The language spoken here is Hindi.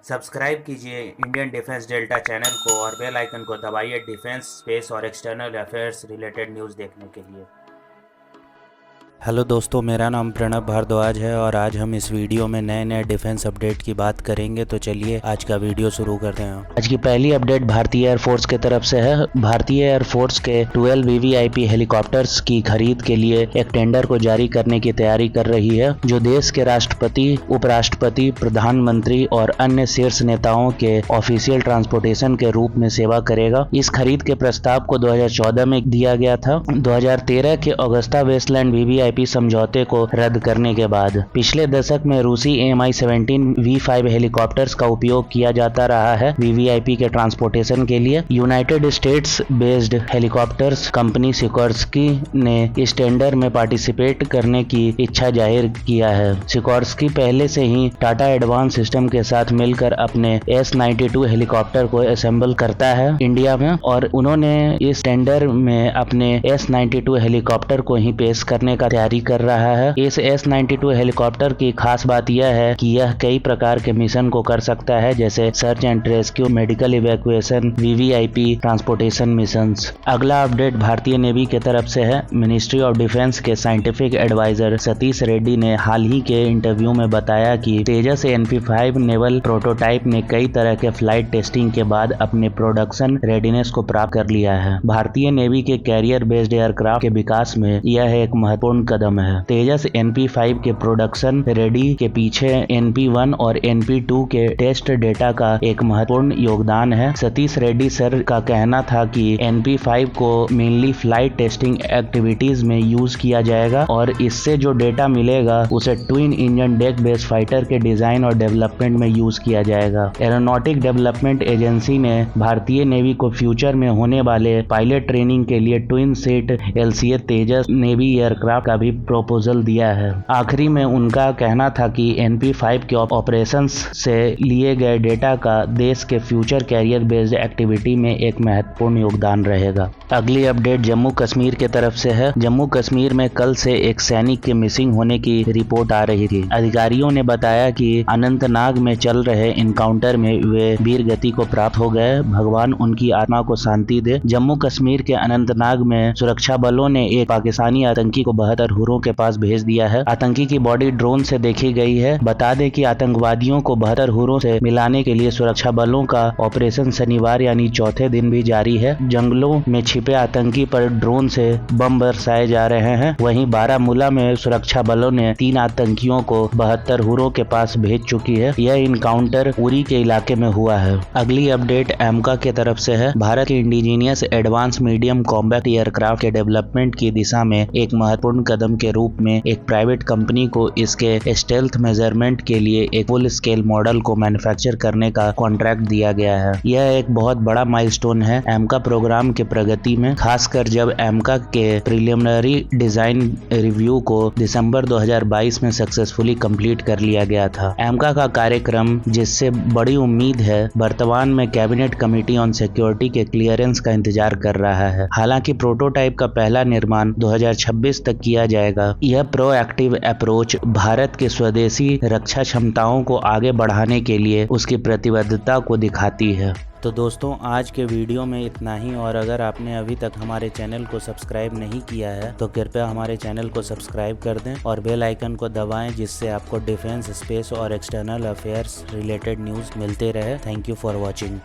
सब्सक्राइब कीजिए इंडियन डिफेंस डेल्टा चैनल को और बेल आइकन को दबाइए डिफेंस, स्पेस और एक्सटर्नल अफेयर्स रिलेटेड न्यूज़ देखने के लिए। हेलो दोस्तों, मेरा नाम प्रणब भारद्वाज है और आज हम इस वीडियो में नए नए डिफेंस अपडेट की बात करेंगे। तो चलिए आज का वीडियो शुरू करते हैं। आज की पहली अपडेट भारतीय एयरफोर्स की तरफ से है। भारतीय एयरफोर्स के 12 वीवीआईपी हेलीकॉप्टर्स की खरीद के लिए एक टेंडर को जारी करने की तैयारी कर रही है, जो देश के राष्ट्रपति, उपराष्ट्रपति, प्रधानमंत्री और अन्य शीर्ष नेताओं के ऑफिशियल ट्रांसपोर्टेशन के रूप में सेवा करेगा। इस खरीद के प्रस्ताव को 2014 में दिया गया था। 2013 के अगस्ता वेस्टलैंड वीवीआईपी समझौते को रद्द करने के बाद पिछले दशक में रूसी Mi-17 V5 हेलीकॉप्टर्स का उपयोग किया जाता रहा है वीवीआईपी के ट्रांसपोर्टेशन के लिए। United States based helicopters company Sikorsky ने इस टेंडर में पार्टिसिपेट करने की इच्छा जाहिर किया है। सिकोर्स्की पहले से ही टाटा एडवांस सिस्टम के साथ मिलकर अपने S-92 हेलीकॉप्टर को असेंबल करता है इंडिया में, और उन्होंने इस टेंडर में अपने S-92 हेलीकॉप्टर को ही पेश करने का तैयारी कर रहा है। इस S-92 हेलीकॉप्टर की खास बात यह है कि यह कई प्रकार के मिशन को कर सकता है, जैसे search and rescue, medical evacuation, VVIP transportation missions. अगला अपडेट भारतीय नेवी की तरफ से है। मिनिस्ट्री ऑफ डिफेंस के साइंटिफिक एडवाइजर सतीश रेड्डी ने हाल ही के इंटरव्यू में बताया कि तेजस NP5 नेवल प्रोटोटाइप ने कई तरह के फ्लाइट टेस्टिंग के बाद अपने प्रोडक्शन रेडीनेस को प्राप्त कर लिया है। भारतीय नेवी के कैरियर बेस्ड एयरक्राफ्ट के विकास में यह एक महत्वपूर्ण कदम है। तेजस NP5 के प्रोडक्शन रेडी के पीछे NP1 और NP2 के टेस्ट डेटा का एक महत्वपूर्ण योगदान है। सतीश रेड्डी सर का कहना था कि NP5 को मेनली फ्लाइट टेस्टिंग एक्टिविटीज में यूज किया जाएगा और इससे जो डेटा मिलेगा उसे twin engine deck based fighter के डिजाइन और डेवलपमेंट में यूज किया जाएगा। एरोनॉटिक डेवलपमेंट एजेंसी ने भारतीय नेवी को फ्यूचर में होने वाले पायलट ट्रेनिंग के लिए ट्विन सीट LCA तेजस नेवी एयरक्राफ्ट का भी प्रपोजल दिया है। आखिरी में उनका कहना था कि NP5 के ऑपरेशंस से लिए गए डेटा का देश के फ्यूचर कैरियर बेस्ड एक्टिविटी में एक महत्वपूर्ण योगदान रहेगा। अगली अपडेट जम्मू कश्मीर के तरफ से है। जम्मू कश्मीर में कल से एक सैनिक के मिसिंग होने की रिपोर्ट आ रही थी। अधिकारियों ने बताया कि अनंतनाग में चल रहे इनकाउंटर में वे वीर गति को प्राप्त हो गए। भगवान उनकी आत्मा को शांति दे। जम्मू कश्मीर के अनंतनाग में सुरक्षा बलों ने एक पाकिस्तानी आतंकी को 72 हुरों के पास भेज दिया है। आतंकी की बॉडी ड्रोन से देखी गई है। बता दें कि आतंकवादियों को 72 हुरों से मिलाने के लिए सुरक्षा बलों का ऑपरेशन शनिवार यानी चौथे दिन भी जारी है। जंगलों में छिपे आतंकी पर ड्रोन से बम बरसाए जा रहे हैं। वहीं बारामूला में सुरक्षा बलों ने 3 आतंकियों को 72 हुरों के पास भेज चुकी है। यह इनकाउंटर उरी के इलाके में हुआ है। अगली अपडेट एमका की तरफ से है। भारत के indigenous advance medium combat aircraft के डेवलपमेंट की दिशा में एक महत्वपूर्ण कदम के रूप में एक प्राइवेट कंपनी को इसके स्टेल्थ मेजरमेंट के लिए एक फुल स्केल मॉडल को मैन्युफैक्चर करने का कॉन्ट्रैक्ट दिया गया है। यह एक बहुत बड़ा माइलस्टोन है एमका प्रोग्राम के प्रगति में, खासकर जब एमका के प्रिलिमिनरी डिजाइन रिव्यू को दिसंबर 2022 में सक्सेसफुली कंप्लीट कर लिया गया था। एमका का कार्यक्रम, जिससे बड़ी उम्मीद है, वर्तमान में कैबिनेट कमेटी ऑन सिक्योरिटी के क्लियरेंस का इंतजार कर रहा है। हालांकि प्रोटोटाइप का पहला निर्माण 2026 तक किया जाएगा। यह प्रोएक्टिव अप्रोच भारत के स्वदेशी रक्षा क्षमताओं को आगे बढ़ाने के लिए उसकी प्रतिबद्धता को दिखाती है। तो दोस्तों, आज के वीडियो में इतना ही, और अगर आपने अभी तक हमारे चैनल को सब्सक्राइब नहीं किया है तो कृपया हमारे चैनल को सब्सक्राइब कर दें और बेल आइकन को दबाएं, जिससे आपको डिफेंस, स्पेस और एक्सटर्नल अफेयर्स रिलेटेड न्यूज़ मिलते रहे। Thank you for watching.